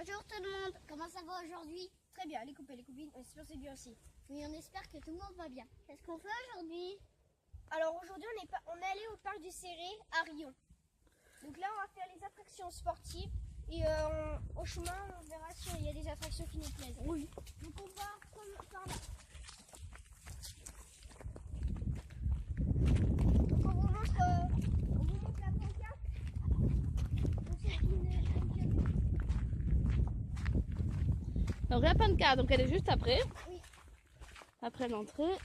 Bonjour tout le monde, comment ça va aujourd'hui? Très bien, les copains, les copines, on espère que c'est bien aussi. Oui, on espère que tout le monde va bien. Qu'est-ce qu'on fait aujourd'hui? Alors aujourd'hui, on est allé au parc du Céré à Rion. Donc là, on va faire les attractions sportives et au chemin, on verra s'il y a des attractions qui nous plaisent. Oui. Donc on va prendre par là. Donc on vous montre la pancarte. Donc c'est Donc la pancarte, donc elle est juste après. Oui. Après l'entrée.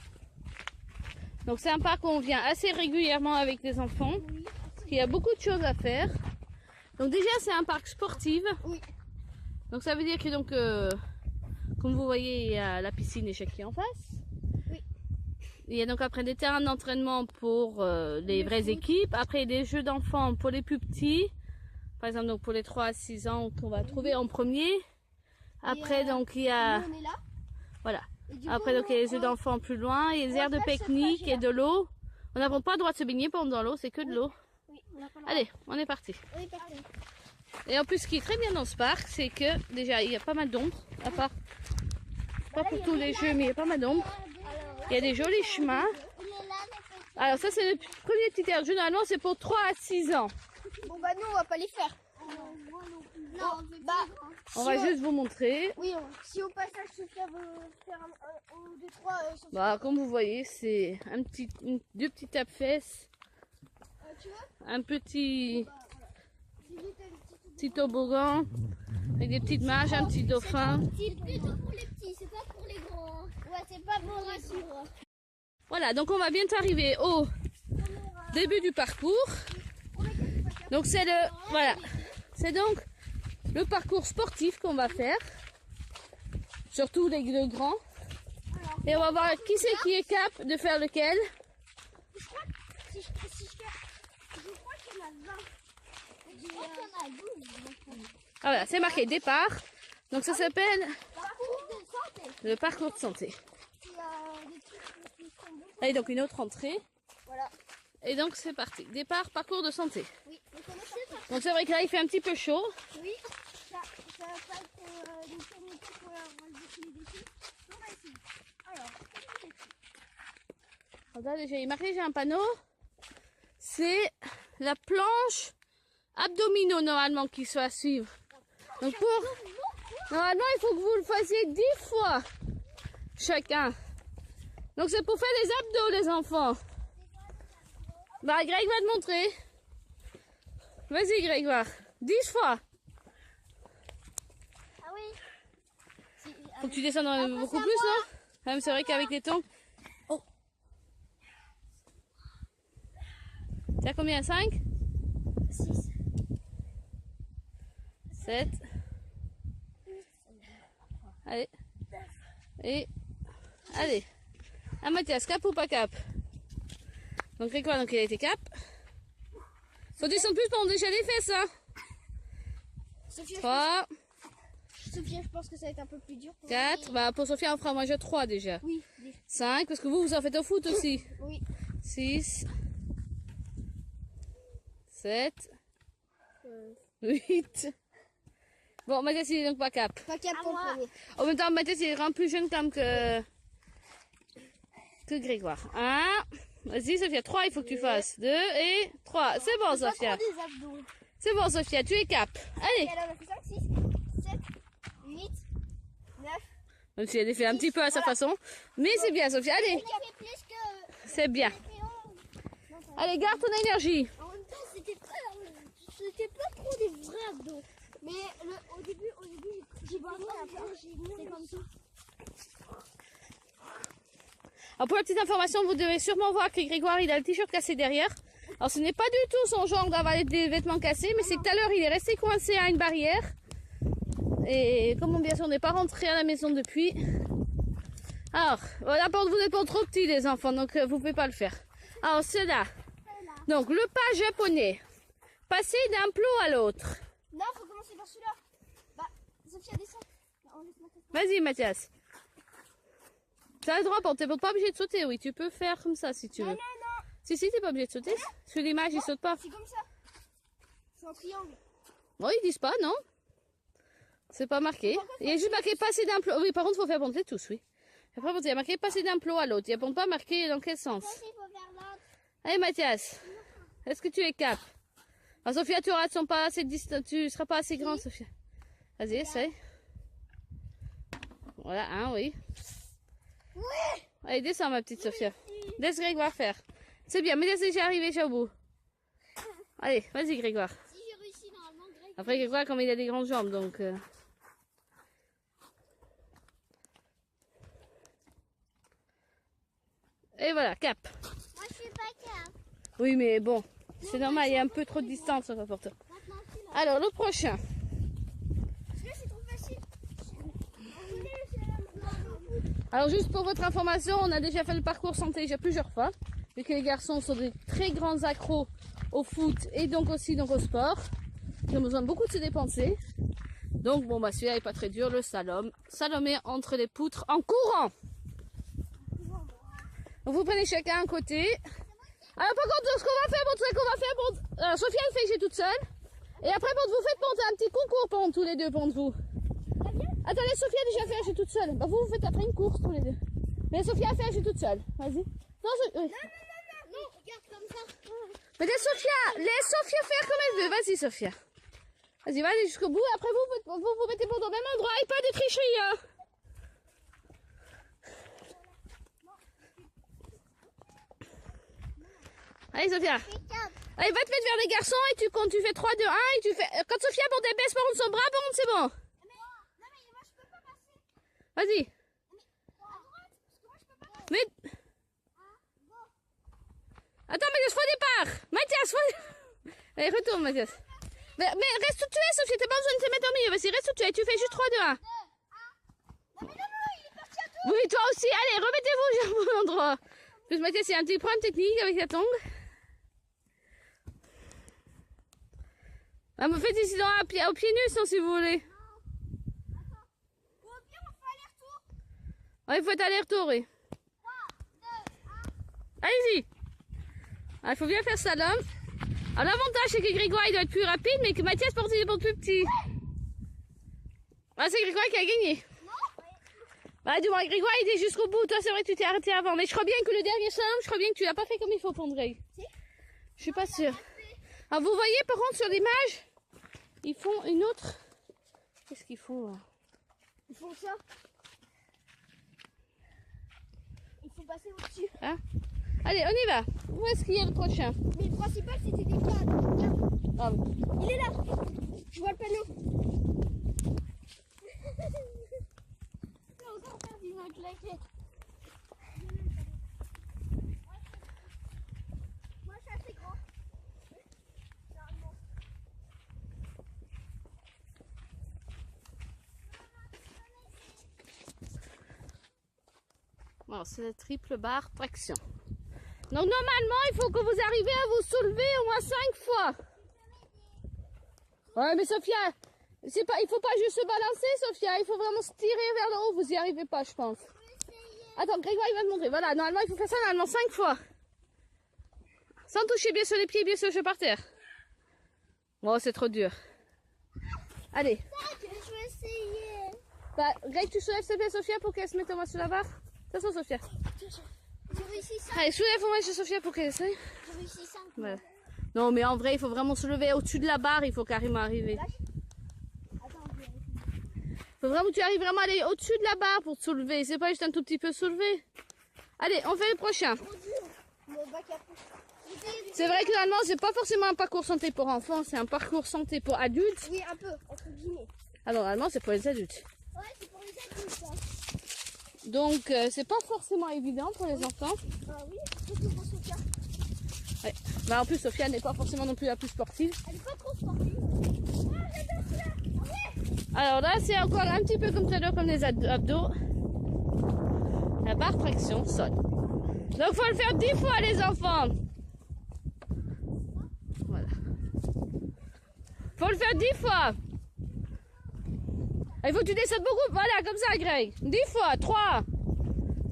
Donc c'est un parc où on vient assez régulièrement avec les enfants. Oui. Parce qu'il y a beaucoup de choses à faire. Donc déjà c'est un parc sportif. Oui. Donc ça veut dire que donc comme vous voyez il y a la piscine et qui est en face. Oui. Il y a donc après des terrains d'entraînement pour les vraies équipes. Après des jeux d'enfants pour les plus petits. Par exemple donc pour les 3 à 6 ans qu'on va trouver en premier. Après donc il y a Nous, on est là. voilà. Et Après coup, donc il y a les jeux d'enfants plus loin, il y a les aires de pique-nique et de l'eau. On n'a pas le droit de se baigner pendant l'eau, c'est que de l'eau. Oui, on n'a pas le droit. Allez, on est parti. On est parti. Et en plus ce qui est très bien dans ce parc, c'est que déjà il y a pas mal d'ombre, à part pas pour tous les jeux mais il y a pas mal d'ombre. Il y a des jolis chemins. Alors ça c'est le premier petit air de jeu, normalement c'est pour 3 à 6 ans. Bon bah nous on va pas les faire. Non, On va juste vous montrer. Oui, si au passage Sophia veut faire un, deux, trois, Bah comme vous voyez c'est deux petits tape-fesses, tu veux un petit Si toboggan avec des petites marches, un petit dauphin. c'est plutôt pour les petits, c'est pas pour les grands. Ouais, c'est pas pour les grands. Voilà, donc on va bientôt arriver au début du parcours. Donc c'est c'est donc le parcours sportif qu'on va faire, surtout les grands. Et on va voir qui c'est qui est capable de faire lequel. Je crois qu'il y en a 20. Je crois qu'il y en a 12. Ah voilà, c'est marqué départ. Donc ça s'appelle Parcours de santé. le parcours de santé. Il y a des trucs qui sont bons. Et donc une autre entrée. Voilà. Et donc c'est parti. Départ, parcours de santé. Oui, donc on est parti. Donc c'est vrai que là il fait un petit peu chaud. Oui, ça va pas être une tournée pour on va dessiner des filles. On va essayer. Alors, Regardez, j'ai marqué, j'ai un panneau. C'est la planche abdominaux normalement qui soit à suivre. Donc normalement il faut que vous le fassiez 10 fois chacun. Donc c'est pour faire les abdos les enfants. Bah Greg va te montrer. Vas-y Greg, va. 10 fois. ah oui. Faut que tu descendes beaucoup plus, non? Même c'est vrai qu'avec les tongs. Oh. T'as combien? 5? 6. 7. Allez. Et. Allez. Ah Mathias, cap ou pas cap? Donc Grégoire, donc il a été cap. Faut descendre plus pour déjà les fesses, hein. Sophia, 3, je pense que ça va être un peu plus dur. Pour 4, bah pour Sophia on fera moi je 3 déjà. Oui. 5, parce que vous en faites au foot aussi. Oui. 6, 7, 8. Bon, Mathias il est donc pas cap. Pas cap pour le premier. En même temps, Mathias il est vraiment plus jeune quand même que Grégoire. 1, vas-y Sophia, 3 il faut que tu fasses. 2 et 3. C'est bon Sophia. Des abdos. C'est bon Sophia, tu es cap. Allez. Et alors on a fait 5, 6, 7, 8, 9. Même si elle est fait un petit peu à sa façon. Mais c'est bien Sophia, allez. Il a fait plus que... C'est bien. Allez, garde ton énergie. En même temps, c'était pas trop des vrais abdos. Mais au début, j'ai pas c'est comme ça. Alors pour la petite information, vous devez sûrement voir que Grégoire il a le t-shirt cassé derrière. Alors ce n'est pas du tout son genre d'avoir des vêtements cassés, mais c'est que tout à l'heure il est resté coincé à une barrière. Et comme bien sûr on n'est pas rentré à la maison depuis. Alors voilà, vous n'êtes pas trop petits les enfants, donc vous pouvez pas le faire. Alors cela. Donc le pas japonais. Passer d'un plot à l'autre. Non, faut commencer par celui-là. Bah, Sophia, descend. Vas-y Mathias. Tu as le droit, t'es pas obligé de sauter, oui, tu peux faire comme ça si tu veux. Non. Si, t'es pas obligé de sauter. Sur l'image, il saute pas. C'est comme ça. C'est un triangle. Bon, ils disent pas, non? C'est pas marqué. Il y a juste marqué passer d'un plot. Oui, par contre, il faut faire monter tous, oui. Après, il y a marqué passer d'un plot à l'autre. Il n'y a pas marqué dans quel sens. Ça, il faut faire l'autre. Allez, Mathias. Est-ce que tu es cap? Ah, Sophia, tu auras pas assez de distance. Tu seras pas assez grand, Sophia. Vas-y, essaye. Voilà, un, oui. Oui. Allez, descends, ma petite Sophia. Laisse Grégoire faire. C'est bien, mais laisse déjà arriver déjà au bout. Allez, vas-y, Grégoire. Si j'ai réussi, normalement, Greg. Après, Grégoire, comme il a des grandes jambes, donc... Et voilà, cap. Moi, je suis pas cap. Oui, mais bon, c'est normal, il y a un peu trop de distance encore pour toi. Maintenant, je suis là. Alors, le prochain. Parce que c'est trop facile. Alors, juste pour votre information, on a déjà fait le parcours santé déjà plusieurs fois. Vu que les garçons sont des très grands accros au foot et donc aussi donc au sport. Ils ont besoin de beaucoup de se dépenser. Donc, bon, bah, celui-là n'est pas très dur, le slalom. Salomé entre les poutres en courant. Donc, vous prenez chacun un côté. Alors, par contre, ce qu'on va faire, alors, Sophia le fait toute seule. Et après, vous faites monter un petit concours pendant tous les deux, pendant vous. Attendez, Sophia a déjà fait, toute seule. Bah, vous faites après une course tous les deux. Mais Sophia a fait, toute seule. Vas-y. Non, oui. Non, regarde comme ça. Mais laisse Sophia faire comme elle veut. Vas-y, Sophia. Vas-y jusqu'au bout. Après, vous mettez pour au même endroit et pas de tricherie, hein. Allez, Sophia. Allez, va te mettre vers les garçons et tu comptes. Tu fais 3, 2, 1 et tu fais. Quand Sophia monte des baisse par contre son bras, par contre, c'est bon. Non, mais moi, je peux pas passer. Vas-y. À droite, parce que moi, je peux pas passer. Mais. Attends, Mathias, faux départ. Mathias, Allez, retourne, Mathias. Mais reste où tu es, Sophie. T'as pas besoin de te mettre au milieu. Vas-y, reste où tu es. Tu fais juste 3, 2, 1. Non, mais non, il est parti à tout. Oui, toi aussi. Allez, remettez-vous au bon endroit. En plus, Mathias, il y a un petit problème technique avec la tongue. Ah, me faites ici au pied nus, sinon, si vous voulez. Attends. Ou au pire, on fait aller-retour. Ouais, il faut être aller-retour, oui. 3, 2, 1. Allez-y. Ah, il faut bien faire ça, l'homme. Alors, l'avantage, c'est que Grégoire, il doit être plus rapide, mais que Mathias, pour il est plus petit. Ah, c'est Grégoire qui a gagné. Bah, du moins, Grégoire, il est jusqu'au bout. Toi, c'est vrai que tu t'es arrêté avant. Mais je crois bien que le dernier slalom, je crois bien que tu l'as pas fait comme il faut, Pondrey. Si. Je suis pas sûre. Alors, vous voyez, par contre, sur l'image, ils font une autre. Qu'est-ce qu'ils font, là? Ils font ça. Il faut passer au-dessus. Hein? Allez, on y va. Où est-ce qu'il y a le prochain? Mais le principal, c'était des cadres. Tiens. Ah, bon. Il est là. Je vois le panneau. Non, encore faire du avec la clé. Moi, je suis assez grand. Alors, c'est la triple barre traction. Donc, normalement, il faut que vous arriviez à vous soulever au moins 5 fois. Ouais, mais Sophia, il faut pas juste se balancer, Sophia. Il faut vraiment se tirer vers le haut. Vous y arrivez pas, je pense. Attends, Grégoire, il va te montrer. Voilà, normalement, il faut faire ça normalement 5 fois. Sans toucher bien sur les pieds, bien sûr, je par terre. Bon, c'est trop dur. Allez. Je vais essayer. Bah, Greg, tu soulèves s'il te plaît, Sophia, pour qu'elle se mette au moins sur la barre. Attention, Sophia. J'ai réussi 5. Allez, soulève au moins sur Sophia pour qu'elle essaye. J'ai réussi 5. Voilà. Non, mais en vrai, il faut vraiment se lever au-dessus de la barre. Il faut carrément arriver. Attends, Il faut vraiment que tu arrives vraiment à aller au-dessus de la barre pour te soulever. C'est pas juste un tout petit peu soulever. Allez, on fait le prochain. C'est vrai que normalement, c'est pas forcément un parcours santé pour enfants. C'est un parcours santé pour adultes. Oui, un peu, entre guillemets. Alors, normalement, c'est pour les adultes. Ouais, c'est pour les adultes, ça. Donc, c'est pas forcément évident pour les enfants. Ah oui, surtout pour Sophia. Ouais. Bah, en plus, Sophia n'est pas forcément non plus la plus sportive. Elle est pas trop sportive. Ah, j'adore ça. Ah ouais. Alors là, c'est encore un petit peu comme tout à l'heure, comme les abdos. La barre traction sol. Donc, faut le faire 10 fois, les enfants. Voilà. Faut le faire 10 fois. Il faut que tu descendes beaucoup. Voilà, comme ça, Greg. 10 fois. 3,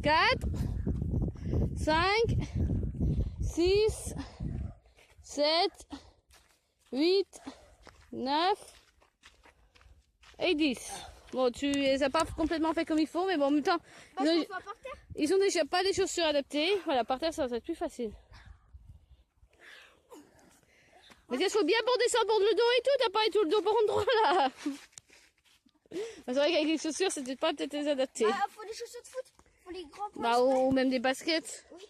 4, 5, 6, 7, 8, 9 et 10. Bon, tu les as pas complètement fait comme il faut, mais bon, en même temps, Parce qu'on fait par terre. ils ont déjà pas des chaussures adaptées. Voilà, par terre, ça va être plus facile. Mais il faut bien pour descendre pour le dos et tout, t'as pas tout le dos pour endroit là. C'est vrai qu'avec les chaussures, c'était pas peut-être les adapter. Ah, faut des chaussures de foot. Faut les grands points. Bah, ou même des baskets. Oui,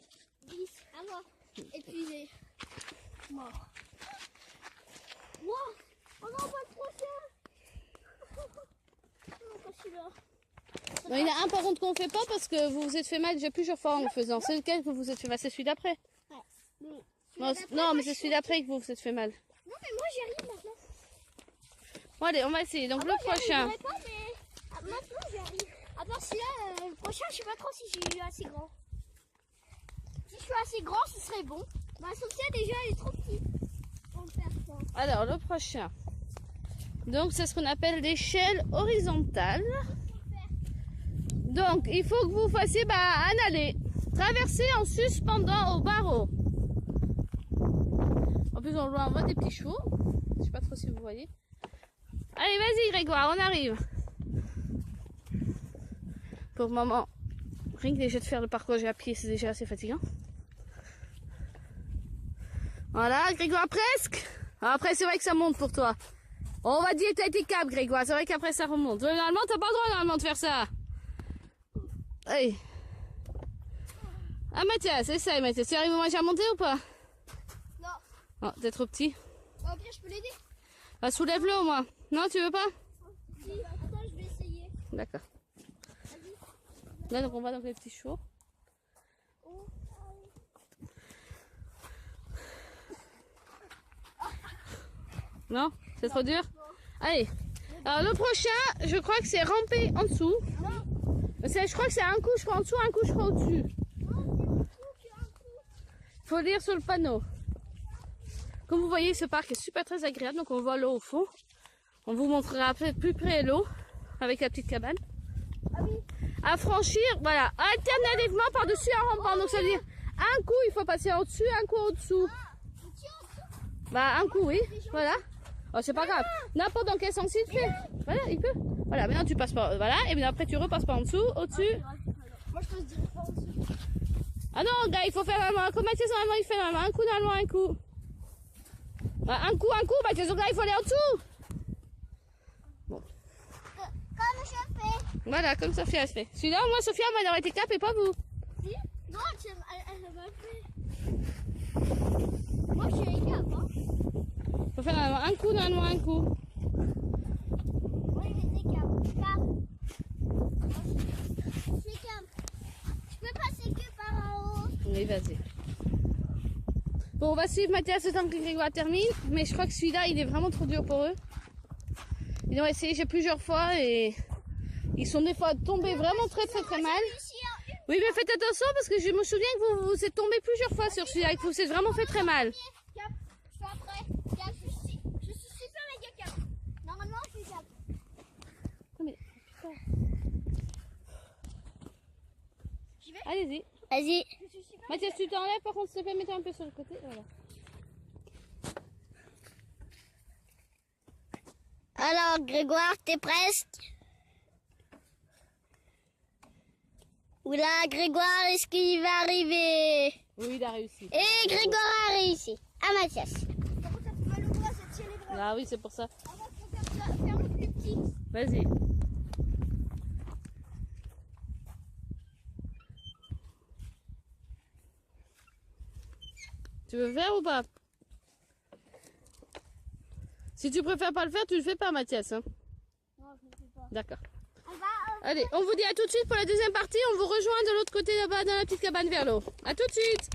10. À moi. Épuisé. Mort. Wow. Oh non, pas le prochain. Non, pas celui-là. Bon, il y en a un par contre qu'on fait pas parce que vous vous êtes fait mal déjà plusieurs fois en le faisant. C'est lequel que vous vous êtes fait mal? C'est celui d'après. Ouais. Mais Non, mais c'est celui d'après que vous vous êtes fait mal. Non, mais moi j'y arrive maintenant. Bon, allez, on va essayer. Donc le prochain. J'y arriverai pas, mais maintenant j'y arrive. À part celui-là, le prochain, je sais pas trop si je suis assez grand. Si je suis assez grand, ce serait bon. Bah, Sophia, déjà, elle est trop petite pour le faire ça. Alors le prochain. Donc c'est ce qu'on appelle l'échelle horizontale. Donc il faut que vous fassiez un aller. Traverser en suspendant au barreau. En plus on voit des petits chevaux. Je sais pas trop si vous voyez. Allez vas-y Grégoire, on arrive. Pour le moment, rien que déjà de faire le parcours à pied, c'est déjà assez fatigant. Voilà, Grégoire presque. Après c'est vrai que ça monte pour toi. On va dire que t'as été cap Grégoire, c'est vrai qu'après ça remonte. Normalement t'as pas le droit normalement de faire ça. Allez. Ah Mathias, essaye Mathias, tu arrives au match à monter ou pas? Non. Oh, t'es trop petit. Au pire, je peux l'aider. Bah soulève-le au moins. Non, tu veux pas? Si, attends, je vais essayer. D'accord. Là donc on va dans les petits chevaux. Oh. Non? C'est trop dur? Allez. Alors le prochain, je crois que c'est ramper en dessous. Je crois que c'est un coup je crois en dessous, un coup je crois au-dessus. Faut lire sur le panneau. Comme vous voyez, ce parc est super très agréable. Donc on voit l'eau au fond. On vous montrera peut-être plus près l'eau avec la petite cabane. À franchir, voilà, alternativement par-dessus un rampant. Donc ça veut dire un coup il faut passer au-dessus, un coup au-dessous. Bah un coup oui, voilà. Oh c'est pas grave. N'importe dans quel sens il fait. Voilà, il peut. Voilà, maintenant tu passes par, voilà, et bien après tu repasses par en dessous, au-dessus. Moi, je peux se dire pas au-dessus. Ah non, gars, il faut faire normalement, comme Mathias normalement il fait normalement, un coup normalement, un coup. Bah, un coup, Mathias, donc là il faut aller en dessous. Bon. Comme je fais. Voilà, comme Sophia a fait. Celui-là, moi, Sophia, elle aurait été cap et pas vous. Si? Non, elle m'a fait. Moi, je suis avec elle, hein. Faut faire normalement un coup, normalement un coup. Oui, mais c'est cap. C'est cap. Je peux passer que par en haut. Oui, vas-y. Bon, on va suivre Mathias le temps que Grégoire termine, mais je crois que celui-là, il est vraiment trop dur pour eux. Ils ont essayé plusieurs fois et ils sont des fois tombés vraiment très mal. Oui, mais faites attention parce que je me souviens que vous vous êtes tombés plusieurs fois sur celui-là et que vous vous êtes vraiment fait très mal. Cap, je fais après. Cap, je suis super méga cap. Normalement, je suis cap. J'y vais. Allez-y. Vas-y. Mathias, tu t'enlèves, par contre, s'il te plaît, mets-toi un peu sur le côté. Voilà. Alors, Grégoire, t'es presque? Oula, Grégoire, est-ce qu'il va arriver? Oui, il a réussi. Et Grégoire a réussi. À Mathias. Ah oui, c'est pour ça. Faire le plus petit. Vas-y. Tu veux faire ou pas? Si tu préfères pas le faire, tu le fais pas, Mathias. Hein? Non, je ne fais pas. D'accord. On va. Allez, on vous dit à tout de suite pour la deuxième partie. On vous rejoint de l'autre côté là-bas dans la petite cabane vers l'eau. À tout de suite.